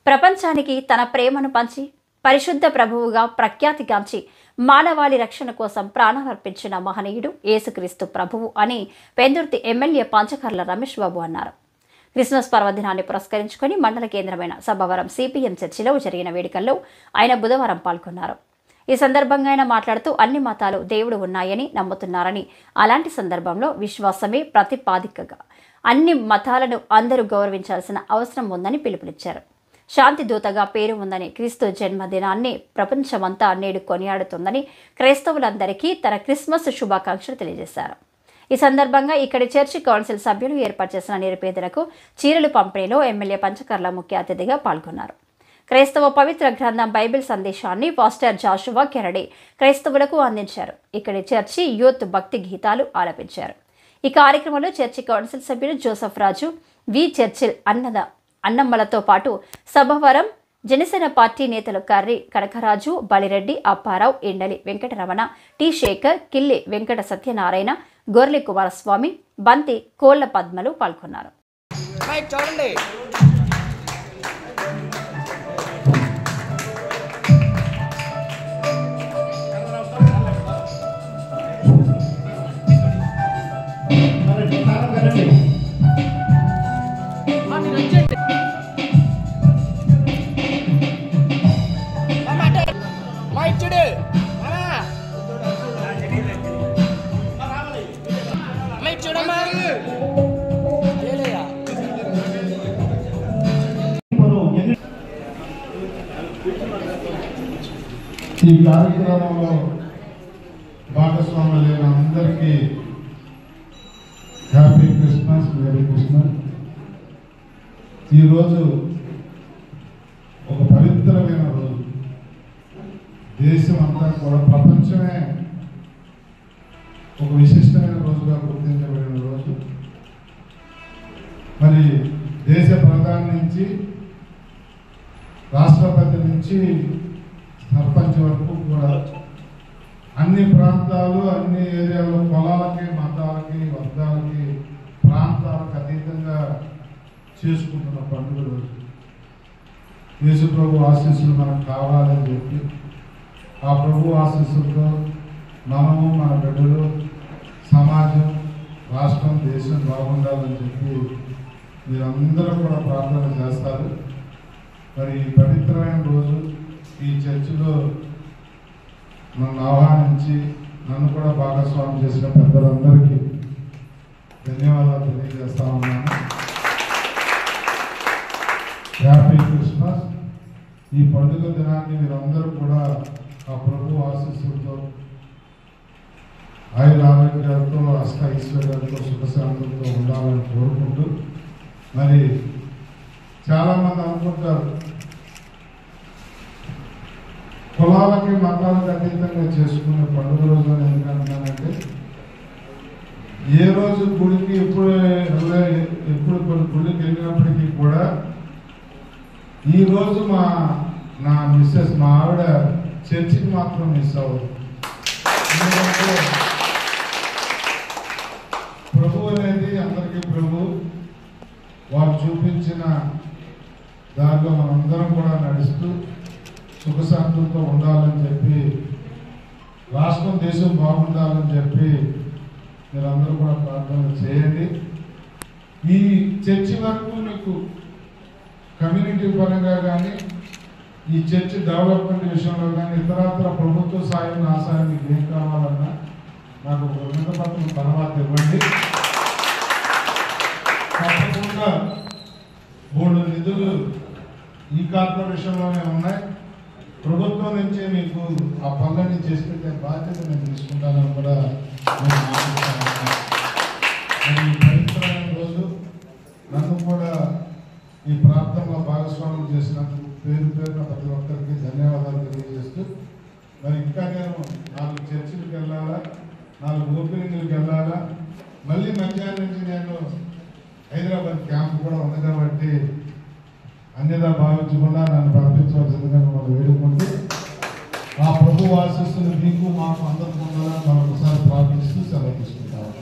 ప్రపంచానికి తన ప్రేమను పంచి పరిశుద్ధ ప్రభువుగా ప్రఖ్యాతిగాంచి మానవాళి రక్షణ కోసం ప్రాణాలర్పించిన మహనీయుడు యేసుక్రీస్తు ప్రభువు అని పెందుర్తి ఎమ్మెల్యే పంచకర్ల రమేష్ బాబు అన్నారు. క్రిస్మస్ పర్వదినాన్ని పురస్కరించుకొని మండల కేంద్రమైన సభవరం సిపిఎం చర్చిలో జరిగిన వేడుకల్లో ఆయన బుధవారం పాల్గొన్నారు. ఈ సందర్భంగా ఆయన మాట్లాడుతూ అన్ని మతాలు దేవుడు ఉన్నాయని నమ్ముతున్నారని, అలాంటి సందర్భంలో విశ్వాసమే ప్రతిపాదికగా అన్ని మతాలను అందరూ గౌరవించాల్సిన అవసరం ఉందని పిలుపునిచ్చారు. శాంతి దూతగా పేరు ఉందని, క్రీస్తు జన్మదినాన్ని ప్రపంచమంతా నేడు కొనియాడుతుందని క్రైస్తవులందరికీ తన క్రిస్మస్ శుభాకాంక్షలు తెలియజేశారు. ఈ సందర్భంగా ఇక్కడి చర్చి కౌన్సిల్ సభ్యులు ఏర్పాటు చేసిన నిరుపేదలకు చీరలు పంపిణీలో ఎమ్మెల్యే పంచకర్ల ముఖ్య అతిథిగా పాల్గొన్నారు. క్రైస్తవ పవిత్ర గ్రంథం బైబిల్ సందేశాన్ని పాస్టర్ జాషువా కెనడీ క్రైస్తవులకు అందించారు. ఇక్కడి చర్చి యూత్ భక్తి గీతాలు ఆలపించారు. ఈ కార్యక్రమంలో చర్చి కౌన్సిల్ సభ్యులు జోసఫ్ రాజు, వి చర్చిల్ అన్నమ్మలతో పాటు సభవరం జనసేన పార్టీ నేతలు కర్రి కనకరాజు, బలిరెడ్డి, అప్పారావు, ఎండలి వెంకటరమణ, టి శేఖర్, కిల్లి వెంకట సత్యనారాయణ, గొర్రె కుమారస్వామి, బంతి కోళ్ల పద్మలు పాల్గొన్నారు. ఈ కార్యక్రమంలో భాగస్వాములైన అందరికీ హ్యాపీ క్రిస్మస్, మెరీ క్రిస్మస్. ఈరోజు ఒక పవిత్రమైన రోజు. దేశం అంతా కూడా, ప్రపంచమే ఒక విశిష్టమైన రోజుగా గుర్తించబడిన రోజు. మరి దేశ ప్రధాని నుంచి, రాష్ట్రపతి నుంచి సర్పంచ్ వరకు కూడా అన్ని ప్రాంతాలు, అన్ని ఏరియాలో కులాలకి, మతాలకి, వర్గాలకి, ప్రాంతాలకు అతీతంగా చేసుకుంటున్న పండుగ రోజు. యేసు ప్రభు ఆశీస్సులు మనకు కావాలని చెప్పి, ఆ ప్రభు ఆశీస్సులతో మనము, మన బిడ్డలు, సమాజం, రాష్ట్రం, దేశం బాగుండాలని చెప్పి మీరందరూ కూడా ప్రార్థన చేస్తారు. మరి ఈ పవిత్రమైన రోజు ఈ చర్చిలో నన్ను ఆహ్వానించి నన్ను కూడా భాగస్వామ్యం చేసిన పెద్దలందరికీ ధన్యవాదాలు తెలియజేస్తా ఉన్నాను. Happy Christmas. ఈ పండుగ దినాన్ని మీరందరూ కూడా ఆ ప్రభు ఆశీస్సులతో, ఆయుర ఆరోగ్యాలతో, అష్ట ఐశ్వర్యాలతో, సుఖశాంతులతో ఉండాలని కోరుకుంటూ, మరి చాలామంది అనుకుంటారు కులాలకి, మతాలకు అతీతంగా చేసుకునే పండుగ రోజు అని ఎందుకంటున్నానంటే, ఏ రోజు గుడికి ఎప్పుడు గుడికి వెళ్ళినప్పటికీ కూడా ఈ రోజు నా మిస్సెస్, మా ఆవిడ చర్చికి మాత్రం మిస్ అవ్వదు. ఎందుకంటే ప్రభు అనేది అందరికీ ప్రభు. వారు చూపించిన దాంట్లో మనందరం కూడా నడుస్తూ సుఖశాంతులతో ఉండాలని చెప్పి, రాష్ట్రం, దేశం బాగుండాలని చెప్పి మీరందరూ కూడా ప్రార్థన చేయండి. ఈ చర్చి వరకు మీకు కమ్యూనిటీ పరంగా కానీ, ఈ చర్చి డెవలప్మెంట్ విషయంలో కానీ, ఇతరత్ర ప్రభుత్వ సాయం, నా సాయం మీకు ఏం కావాలన్నా నాకు ఒక వినతిపత్రం తర్వాత ఇవ్వండి. తప్పకుండా 3 నిధులు ఈ కార్పొరేషన్లోనే ఉన్నాయి. ప్రభుత్వం నుంచి మీకు ఆ పనులన్నీ చేసి పెట్టే బాధ్యత నేను తీసుకుంటానని కూడా ఈ పవిత్రమైన రోజు నన్ను కూడా ఈ ప్రాంతంలో భాగస్వామ్యం చేసినందుకు పేరున ప్రతి ఒక్కరికి ధన్యవాదాలు తెలియజేస్తూ, మరి ఇంకా నేను 4 చర్చిలకు వెళ్ళాలా, 4 ఓపెనింగ్లకు వెళ్ళాలా, మళ్ళీ మధ్యాహ్నం నుంచి నేను హైదరాబాద్ క్యాంప్ కూడా ఉంది కాబట్టి అన్యదా భావించకుండా నన్ను పంపించవలసిందిగా మనం వేడుకుంటూ, ఆ ప్రభు ఆశీస్సులు మీకు, మాకు అందరికీ ఉండాలని మరొకసారి ప్రార్థిస్తూ సెలవు తీసుకుంటాము.